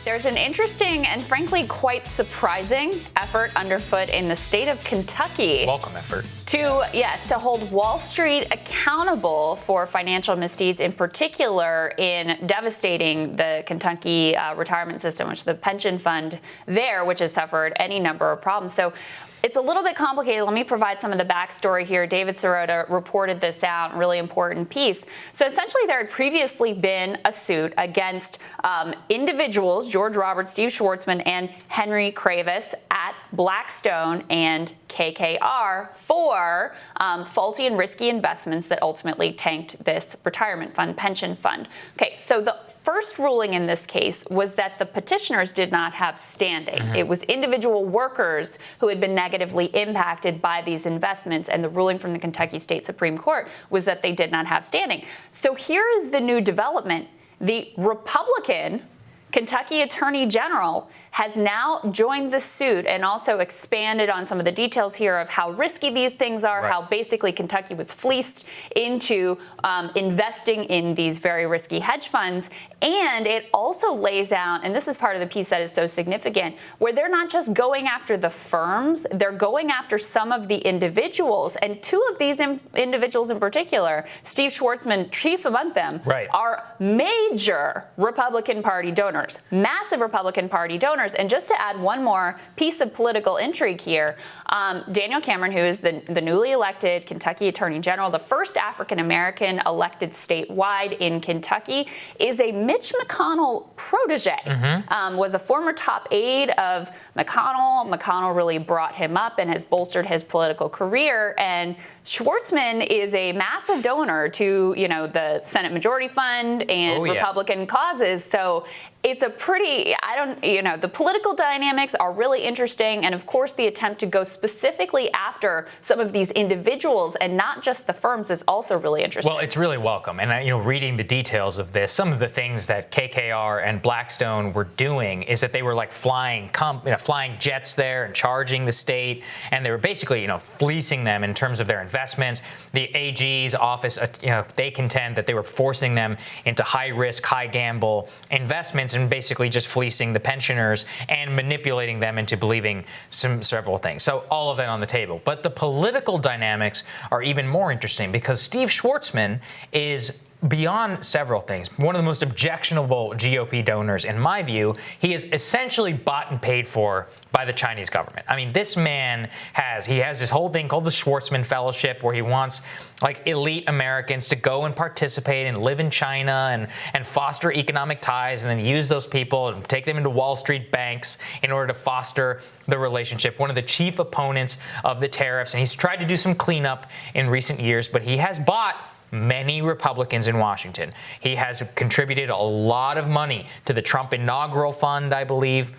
There's an interesting and frankly quite surprising effort underfoot in the state of Kentucky. Welcome effort. To hold Wall Street accountable for financial misdeeds, in particular in devastating the Kentucky retirement system, which is the pension fund there, which has suffered any number of problems. So it's a little bit complicated. Let me provide some of the backstory here. David Sirota reported this out, really important piece. So essentially there had previously been a suit against individuals, George Roberts, Steve Schwartzman, and Henry Kravis at Blackstone and KKR for faulty and risky investments that ultimately tanked this retirement fund, pension fund. Okay, so the first ruling in this case was that the petitioners did not have standing. It was individual workers who had been negatively impacted by these investments, and the ruling from the Kentucky State Supreme Court was that they did not have standing. So here is the new development. The Republican Kentucky Attorney General has now joined the suit and also expanded on some of the details here of how risky these things are, how basically Kentucky was fleeced into investing in these very risky hedge funds. And it also lays out, and this is part of the piece that is so significant, where they're not just going after the firms, they're going after some of the individuals. And two of these individuals in particular, Steve Schwartzman, chief among them, are major Republican Party donors, massive Republican Party donors. And just to add one more piece of political intrigue here, Daniel Cameron, who is the newly elected Kentucky Attorney General, the first African-American elected statewide in Kentucky, is a Mitch McConnell protege, was a former top aide of McConnell. McConnell really brought him up and has bolstered his political career. And Schwartzman is a massive donor to, the Senate Majority Fund and Republican causes. So it's a pretty, the political dynamics are really interesting. And of course, the attempt to go specifically after some of these individuals and not just the firms is also really interesting. Well, it's really welcome. And, reading the details of this, some of the things that KKR and Blackstone were doing is that they were like flying jets there and charging the state. And they were basically, fleecing them in terms of their investments. The AG's office, they contend that they were forcing them into high-risk, high-gamble investments and basically just fleecing the pensioners and manipulating them into believing several things. So all of that on the table. But the political dynamics are even more interesting because Steve Schwartzman is, beyond several things, one of the most objectionable GOP donors, in my view. He is essentially bought and paid for by the Chinese government. I mean, this man has this whole thing called the Schwartzman Fellowship where he wants elite Americans to go and participate and live in China and foster economic ties and then use those people and take them into Wall Street banks in order to foster the relationship. One of the chief opponents of the tariffs, and he's tried to do some cleanup in recent years, but he has bought many Republicans in Washington. He has contributed a lot of money to the Trump inaugural fund, I believe.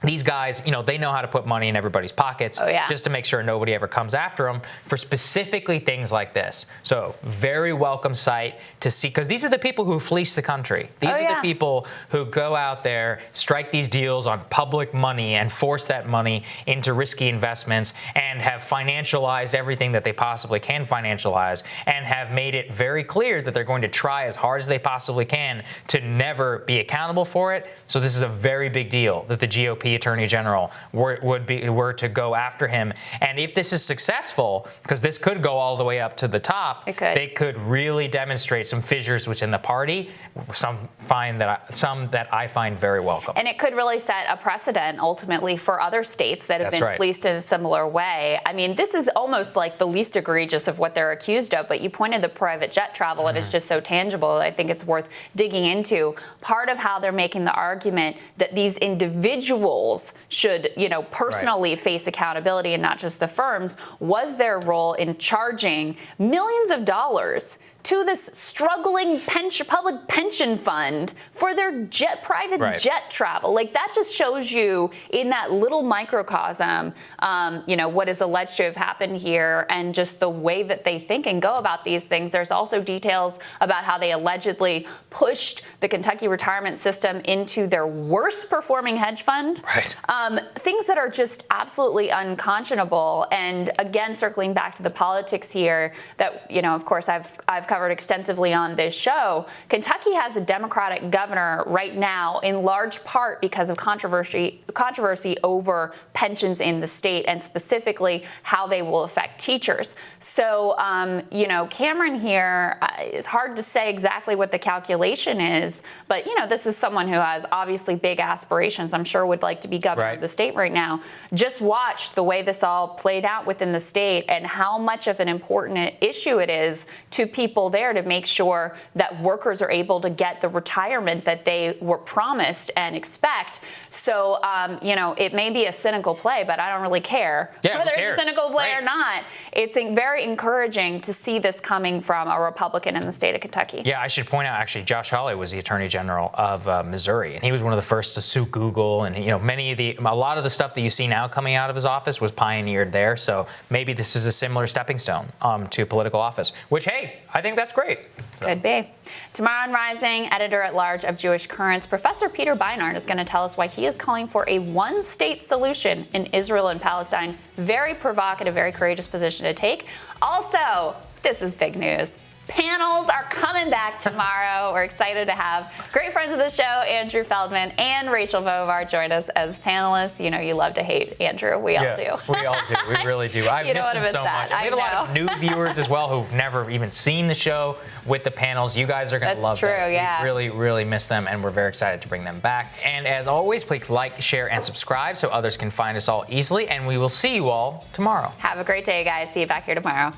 These guys, they know how to put money in everybody's pockets just to make sure nobody ever comes after them for specifically things like this. So very welcome sight to see, because these are the people who fleece the country. These are the people who go out there, strike these deals on public money and force that money into risky investments and have financialized everything that they possibly can financialize and have made it very clear that they're going to try as hard as they possibly can to never be accountable for it. So this is a very big deal that the GOP Attorney General were to go after him. And if this is successful, because this could go all the way up to the top, they could really demonstrate some fissures within the party, some that I find very welcome. And it could really set a precedent ultimately for other states that have been fleeced in a similar way. I mean, this is almost like the least egregious of what they're accused of, but you pointed the private jet travel, and it's just so tangible. I think it's worth digging into. Part of how they're making the argument that these individuals should, personally face accountability and not just the firms was their role in charging millions of dollars to this struggling public pension fund for their private jet travel. That just shows you in that little microcosm, what is alleged to have happened here and just the way that they think and go about these things. There's also details about how they allegedly pushed the Kentucky retirement system into their worst performing hedge fund. Things that are just absolutely unconscionable. And again, circling back to the politics here that, of course, I've covered extensively on this show, Kentucky has a Democratic governor right now, in large part because of controversy over pensions in the state and specifically how they will affect teachers. So, Cameron here, it's hard to say exactly what the calculation is, but, this is someone who has obviously big aspirations. I'm sure would like to be governor of the state right now. Just watched the way this all played out within the state and how much of an important issue it is to people there to make sure that workers are able to get the retirement that they were promised and expect. So, it may be a cynical play, but I don't really care whether it's a cynical play or not. It's very encouraging to see this coming from a Republican in the state of Kentucky. Yeah, I should point out, actually, Josh Hawley was the Attorney General of Missouri, and he was one of the first to sue Google. And, a lot of the stuff that you see now coming out of his office was pioneered there. So maybe this is a similar stepping stone to political office, which, hey, I think that's great. Could be. Tomorrow on Rising, editor-at-large of Jewish Currents, Professor Peter Beinart is going to tell us why he is calling for a one-state solution in Israel and Palestine. Very provocative, very courageous position to take. Also, this is big news. Panels are coming back tomorrow. We're excited to have great friends of the show, Andrew Feldman and Rachel Bovar, join us as panelists. You love to hate Andrew. We all do. We all do. We really do. I've missed him so much. We have a lot of new viewers as well who've never even seen the show with the panels. You guys are going to love them. That's true, yeah. We really, really miss them, and we're very excited to bring them back. And as always, please like, share, and subscribe so others can find us all easily, and we will see you all tomorrow. Have a great day, guys. See you back here tomorrow.